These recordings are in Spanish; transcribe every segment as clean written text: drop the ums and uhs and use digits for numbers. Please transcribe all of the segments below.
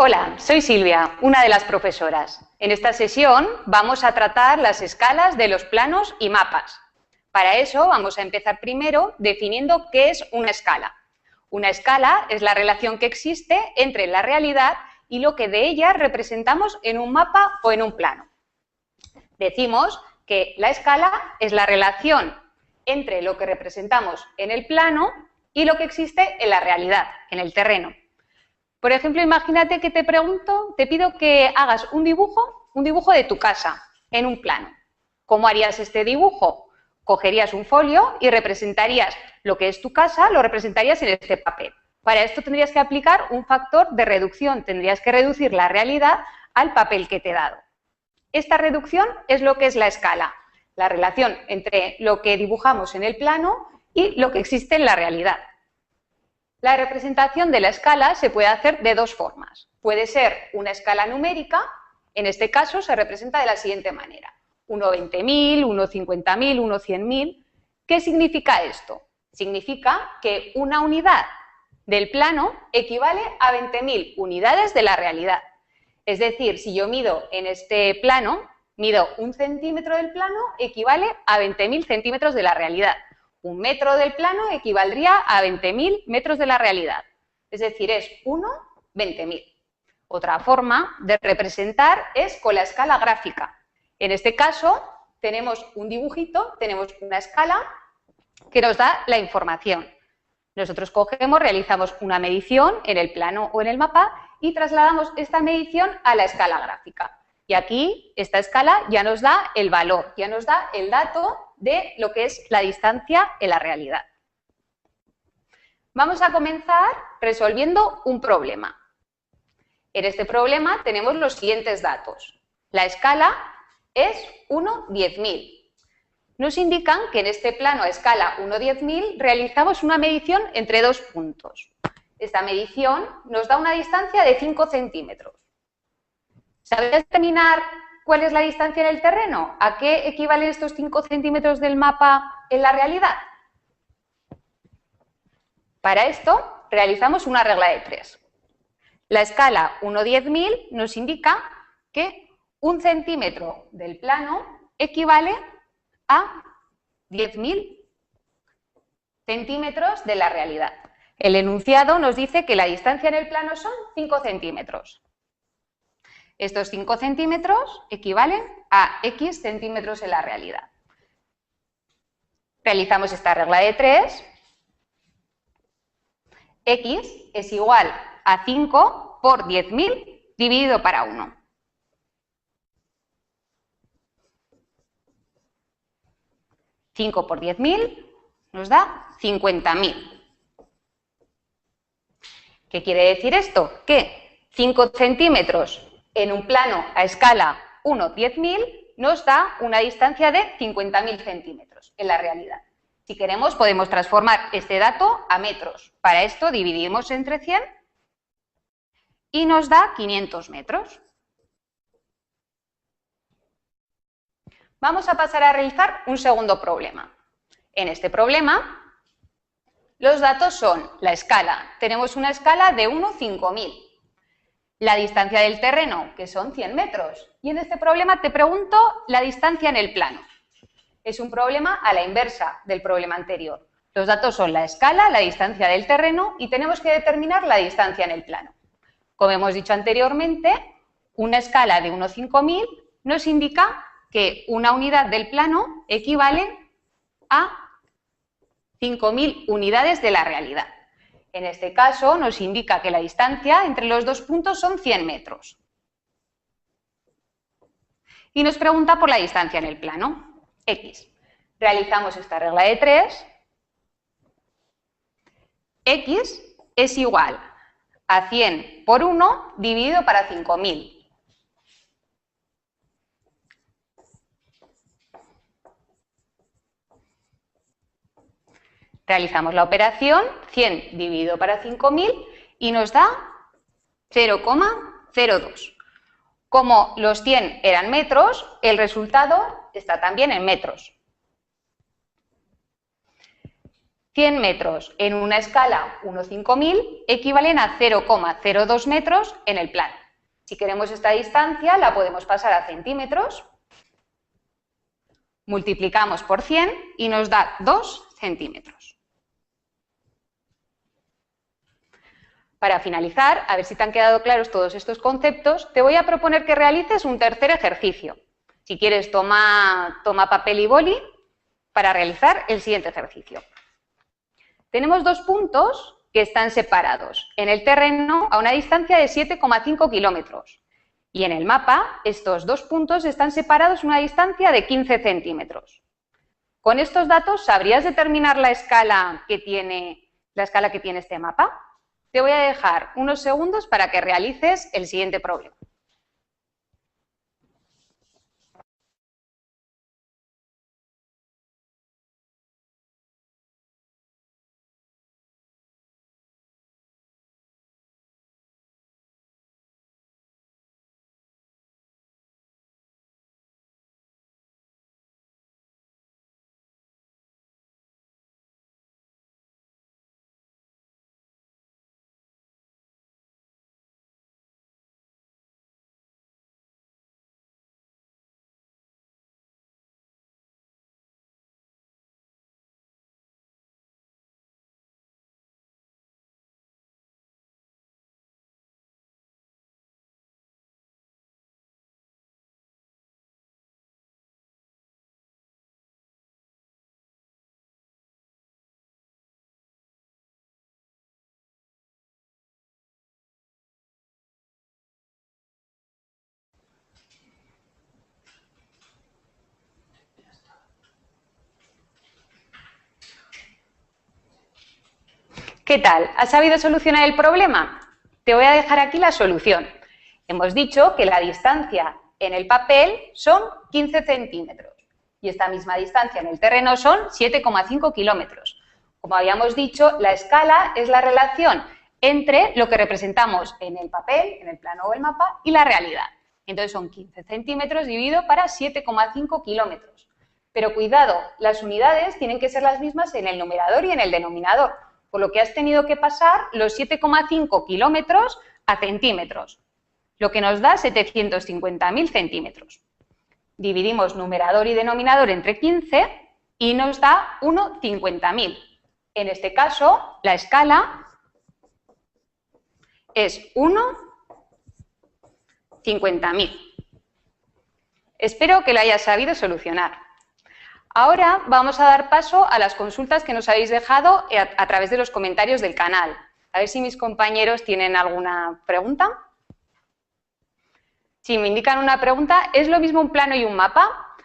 Hola, soy Silvia, una de las profesoras. En esta sesión vamos a tratar las escalas de los planos y mapas. Para eso vamos a empezar primero definiendo qué es una escala. Una escala es la relación que existe entre la realidad y lo que de ella representamos en un mapa o en un plano. Decimos que la escala es la relación entre lo que representamos en el plano y lo que existe en la realidad, en el terreno. Por ejemplo, imagínate que te pido que hagas un dibujo de tu casa en un plano. ¿Cómo harías este dibujo? Cogerías un folio y representarías lo que es tu casa, lo representarías en este papel. Para esto tendrías que aplicar un factor de reducción, tendrías que reducir la realidad al papel que te he dado. Esta reducción es lo que es la escala, la relación entre lo que dibujamos en el plano y lo que existe en la realidad. La representación de la escala se puede hacer de dos formas. Puede ser una escala numérica, en este caso se representa de la siguiente manera. 1 20.000, 1 50.000, 1 100.000. ¿Qué significa esto? Significa que una unidad del plano equivale a 20.000 unidades de la realidad. Es decir, si yo mido en este plano, mido 1 centímetro del plano, equivale a 20.000 centímetros de la realidad. 1 metro del plano equivaldría a 20.000 metros de la realidad. Es decir, es 1 20.000. Otra forma de representar es con la escala gráfica. En este caso, tenemos un dibujito, tenemos una escala que nos da la información. Nosotros cogemos, realizamos una medición en el plano o en el mapa y trasladamos esta medición a la escala gráfica. Y aquí, esta escala ya nos da el valor, ya nos da el dato de lo que es la distancia en la realidad. Vamos a comenzar resolviendo un problema. En este problema tenemos los siguientes datos. La escala es 1 10.000. Nos indican que en este plano a escala 1 10.000 realizamos una medición entre dos puntos. Esta medición nos da una distancia de 5 centímetros. ¿Sabes determinar cuál es la distancia en el terreno? ¿A qué equivalen estos 5 centímetros del mapa en la realidad? Para esto realizamos una regla de 3. La escala 1 10.000 nos indica que 1 centímetro del plano equivale a 10.000 centímetros de la realidad. El enunciado nos dice que la distancia en el plano son 5 centímetros. Estos 5 centímetros equivalen a X centímetros en la realidad. Realizamos esta regla de 3. X es igual a 5 por 10.000 dividido para 1. $5 por 10.000 nos da 50.000. ¿Qué quiere decir esto? Que 5 centímetros en un plano a escala 1 10.000 nos da una distancia de 50.000 centímetros en la realidad. Si queremos podemos transformar este dato a metros. Para esto dividimos entre 100 y nos da 500 metros. Vamos a pasar a realizar un segundo problema. En este problema, los datos son la escala. Tenemos una escala de 1 5.000. La distancia del terreno, que son 100 metros. Y en este problema te pregunto la distancia en el plano. Es un problema a la inversa del problema anterior. Los datos son la escala, la distancia del terreno y tenemos que determinar la distancia en el plano. Como hemos dicho anteriormente, una escala de 1 5.000 nos indica que una unidad del plano equivale a 5.000 unidades de la realidad. En este caso nos indica que la distancia entre los dos puntos son 100 metros. Y nos pregunta por la distancia en el plano, X. Realizamos esta regla de 3. X es igual a 100 por 1 dividido para 5.000. Realizamos la operación 100 dividido para 5.000 y nos da 0,02. Como los 100 eran metros, el resultado está también en metros. 100 metros en una escala 1,5000 equivalen a 0,02 metros en el plano. Si queremos esta distancia, la podemos pasar a centímetros, multiplicamos por 100 y nos da 2 centímetros. Para finalizar, a ver si te han quedado claros todos estos conceptos, te voy a proponer que realices un tercer ejercicio. Si quieres, toma papel y boli para realizar el siguiente ejercicio. Tenemos dos puntos que están separados en el terreno a una distancia de 7,5 kilómetros. Y en el mapa, estos dos puntos están separados a una distancia de 15 centímetros. Con estos datos, ¿sabrías determinar la escala que tiene este mapa? Te voy a dejar unos segundos para que realices el siguiente problema. ¿Qué tal? ¿Has sabido solucionar el problema? Te voy a dejar aquí la solución. Hemos dicho que la distancia en el papel son 15 centímetros y esta misma distancia en el terreno son 7,5 kilómetros. Como habíamos dicho, la escala es la relación entre lo que representamos en el papel, en el plano o el mapa, y la realidad. Entonces son 15 centímetros dividido para 7,5 kilómetros. Pero cuidado, las unidades tienen que ser las mismas en el numerador y en el denominador, por lo que has tenido que pasar los 7,5 kilómetros a centímetros, lo que nos da 750.000 centímetros. Dividimos numerador y denominador entre 15 y nos da 1,50.000. En este caso, la escala es 1,50.000. Espero que lo hayas sabido solucionar. Ahora vamos a dar paso a las consultas que nos habéis dejado a través de los comentarios del canal. A ver si mis compañeros tienen alguna pregunta. Si me indican una pregunta, ¿es lo mismo un plano y un mapa?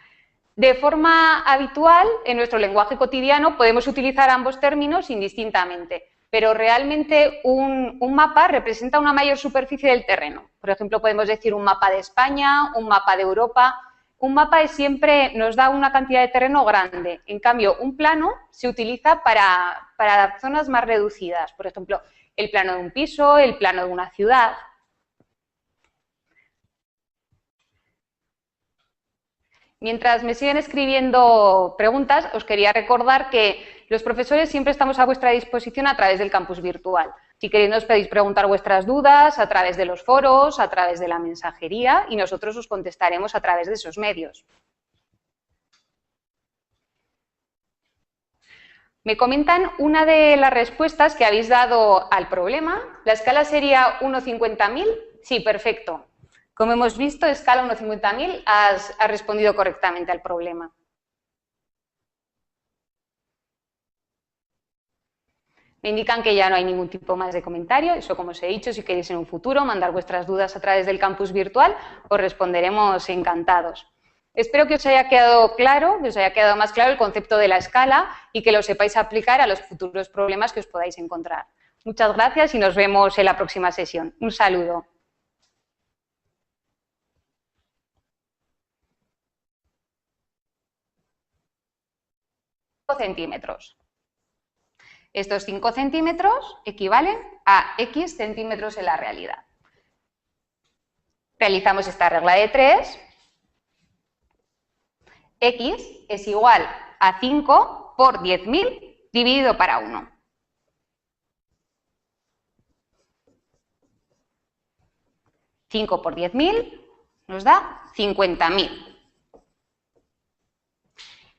De forma habitual, en nuestro lenguaje cotidiano, podemos utilizar ambos términos indistintamente, pero realmente un mapa representa una mayor superficie del terreno. Por ejemplo, podemos decir un mapa de España, un mapa de Europa. Un mapa siempre nos da una cantidad de terreno grande. En cambio, un plano se utiliza para zonas más reducidas. Por ejemplo, el plano de un piso, el plano de una ciudad. Mientras me siguen escribiendo preguntas, os quería recordar que los profesores siempre estamos a vuestra disposición a través del campus virtual. Si queréis nos podéis preguntar vuestras dudas a través de los foros, a través de la mensajería y nosotros os contestaremos a través de esos medios. Me comentan una de las respuestas que habéis dado al problema. ¿La escala sería 1,50.000? Sí, perfecto. Como hemos visto, escala 1,50.000, has respondido correctamente al problema. Me indican que ya no hay ningún tipo más de comentario. Eso, como os he dicho, si queréis en un futuro mandar vuestras dudas a través del campus virtual, os responderemos encantados. Espero que os haya quedado claro, que os haya quedado más claro el concepto de la escala y que lo sepáis aplicar a los futuros problemas que os podáis encontrar. Muchas gracias y nos vemos en la próxima sesión. Un saludo. Centímetros. Estos 5 centímetros equivalen a X centímetros en la realidad. Realizamos esta regla de 3. X es igual a 5 por 10.000 dividido para 1. $5 por 10.000 nos da 50.000.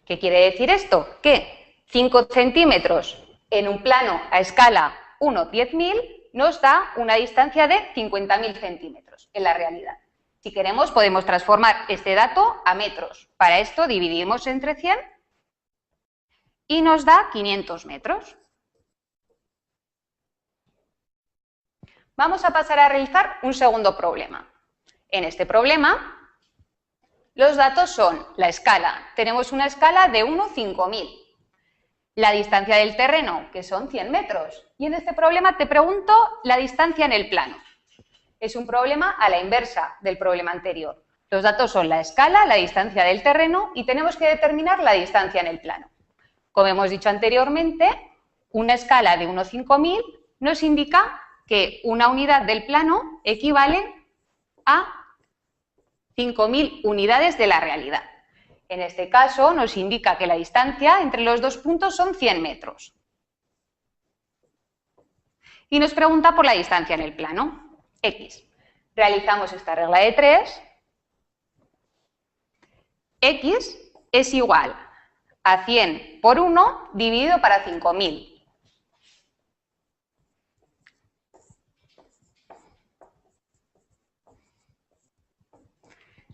¿Qué quiere decir esto? Que 5 centímetros en un plano a escala 1/10.000 nos da una distancia de 50.000 centímetros en la realidad. Si queremos podemos transformar este dato a metros. Para esto dividimos entre 100 y nos da 500 metros. Vamos a pasar a realizar un segundo problema. En este problema, los datos son la escala. Tenemos una escala de 1 a 5.000. La distancia del terreno, que son 100 metros. Y en este problema te pregunto la distancia en el plano. Es un problema a la inversa del problema anterior. Los datos son la escala, la distancia del terreno y tenemos que determinar la distancia en el plano. Como hemos dicho anteriormente, una escala de 1 a 5.000 nos indica que una unidad del plano equivale a 5.000 unidades de la realidad. En este caso nos indica que la distancia entre los dos puntos son 100 metros. Y nos pregunta por la distancia en el plano, X. Realizamos esta regla de 3. X es igual a 100 por 1 dividido para 5.000.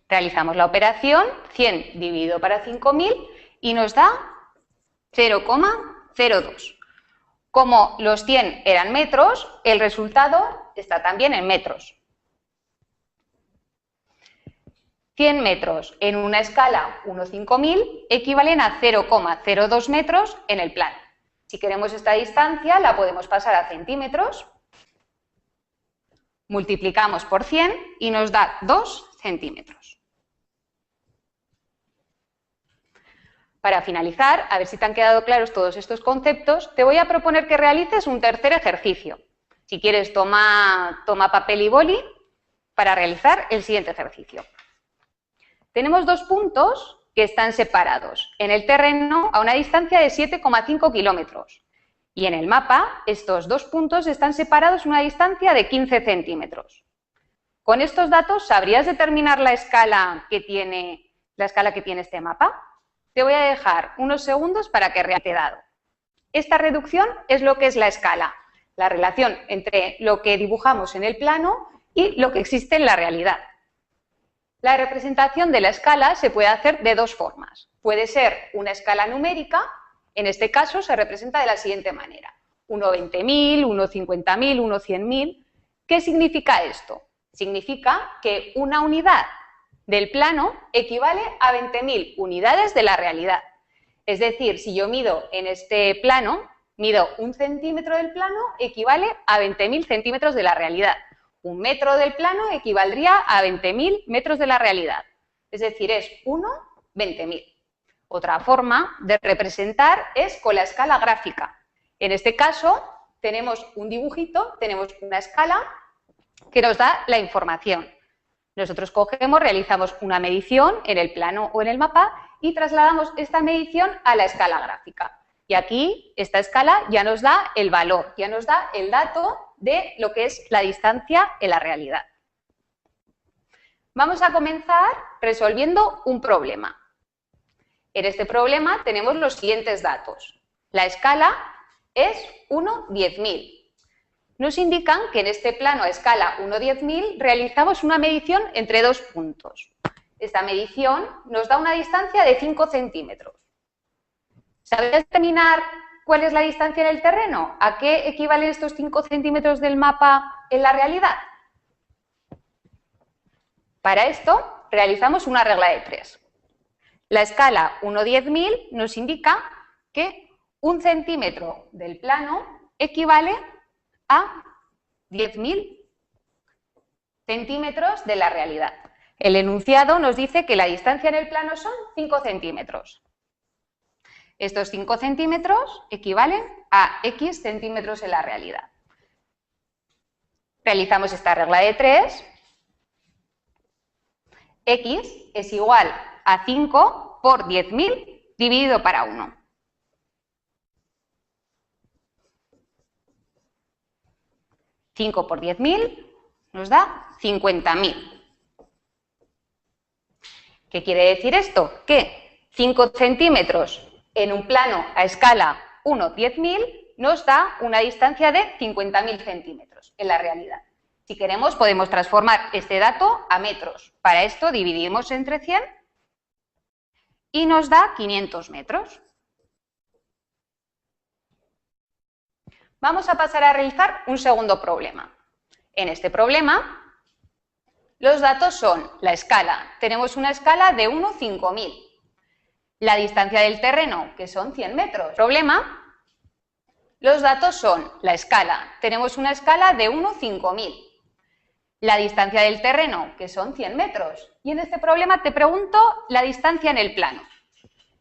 Realizamos la operación 100 dividido para 5.000 y nos da 0,02. Como los 100 eran metros, el resultado está también en metros. 100 metros en una escala 1 a 5.000 equivalen a 0,02 metros en el plano. Si queremos esta distancia, la podemos pasar a centímetros. Multiplicamos por 100 y nos da 2 centímetros. Para finalizar, a ver si te han quedado claros todos estos conceptos, te voy a proponer que realices un tercer ejercicio. Si quieres, toma papel y boli para realizar el siguiente ejercicio. Tenemos dos puntos que están separados en el terreno a una distancia de 7,5 kilómetros. Y en el mapa, estos dos puntos están separados a una distancia de 15 centímetros. Con estos datos, ¿sabrías determinar la escala que tiene este mapa? Te voy a dejar unos segundos para que te he dado. Esta reducción es lo que es la escala, la relación entre lo que dibujamos en el plano y lo que existe en la realidad. La representación de la escala se puede hacer de dos formas. Puede ser una escala numérica, en este caso se representa de la siguiente manera. 1 a 20.000, 1 a 50.000, 1 a 100.000. ¿Qué significa esto? Significa que una unidad del plano equivale a 20.000 unidades de la realidad. Es decir, si yo mido en este plano, mido 1 centímetro del plano, equivale a 20.000 centímetros de la realidad. 1 metro del plano equivaldría a 20.000 metros de la realidad. Es decir, es 1, 20.000. Otra forma de representar es con la escala gráfica. En este caso, tenemos un dibujito, tenemos una escala que nos da la información. Nosotros cogemos, realizamos una medición en el plano o en el mapa y trasladamos esta medición a la escala gráfica. Y aquí, esta escala ya nos da el valor, ya nos da el dato de lo que es la distancia en la realidad. Vamos a comenzar resolviendo un problema. En este problema tenemos los siguientes datos. La escala es 1/10.000. Nos indican que en este plano a escala 1/10.000 realizamos una medición entre dos puntos. Esta medición nos da una distancia de 5 centímetros. ¿Sabes determinar cuál es la distancia en el terreno? ¿A qué equivalen estos 5 centímetros del mapa en la realidad? Para esto realizamos una regla de 3. La escala 1/10.000 nos indica que 1 centímetro del plano equivale a 10.000 centímetros de la realidad. El enunciado nos dice que la distancia en el plano son 5 centímetros. Estos 5 centímetros equivalen a X centímetros en la realidad. Realizamos esta regla de 3. X es igual a 5 por 10.000 dividido para 1. 5 por 10.000 nos da 50.000. ¿Qué quiere decir esto? Que 5 centímetros en un plano a escala 1/10.000 nos da una distancia de 50.000 centímetros en la realidad. Si queremos podemos transformar este dato a metros. Para esto dividimos entre 100 y nos da 500 metros. Vamos a pasar a realizar un segundo problema. En este problema, los datos son la escala. Tenemos una escala de 1 a 5.000. La distancia del terreno, que son 100 metros. Problema, los datos son la escala. Tenemos una escala de 1 a 5.000. La distancia del terreno, que son 100 metros. Y en este problema te pregunto la distancia en el plano.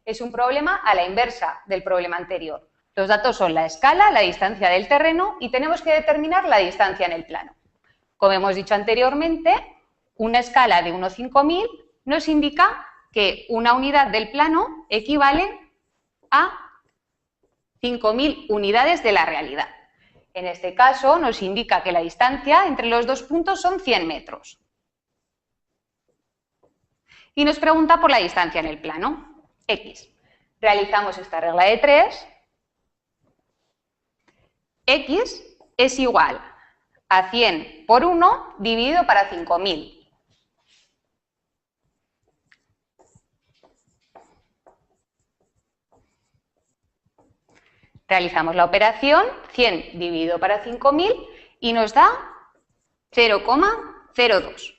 Es un problema a la inversa del problema anterior. Los datos son la escala, la distancia del terreno y tenemos que determinar la distancia en el plano. Como hemos dicho anteriormente, una escala de 1 a 5.000 nos indica que una unidad del plano equivale a 5.000 unidades de la realidad. En este caso nos indica que la distancia entre los dos puntos son 100 metros. Y nos pregunta por la distancia en el plano, X. Realizamos esta regla de 3. X es igual a 100 por 1 dividido para 5.000. Realizamos la operación 100 dividido para 5.000 y nos da 0,02.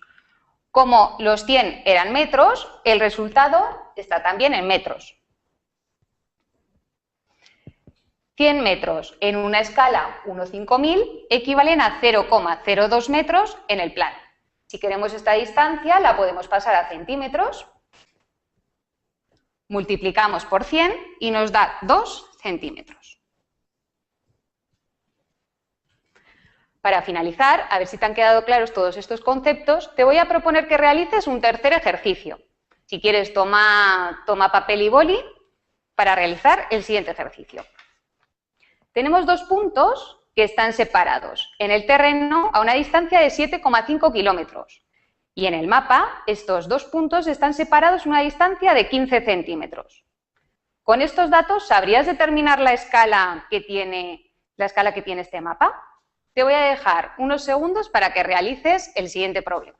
Como los 100 eran metros, el resultado está también en metros. 100 metros en una escala 1 a 5.000 equivalen a 0,02 metros en el plano. Si queremos esta distancia, la podemos pasar a centímetros. Multiplicamos por 100 y nos da 2 centímetros. Para finalizar, a ver si te han quedado claros todos estos conceptos, te voy a proponer que realices un tercer ejercicio. Si quieres, toma papel y boli para realizar el siguiente ejercicio. Tenemos dos puntos que están separados en el terreno a una distancia de 7,5 kilómetros. Y en el mapa, estos dos puntos están separados a una distancia de 15 centímetros. Con estos datos, ¿sabrías determinar la escala que tiene este mapa? Te voy a dejar unos segundos para que realices el siguiente problema.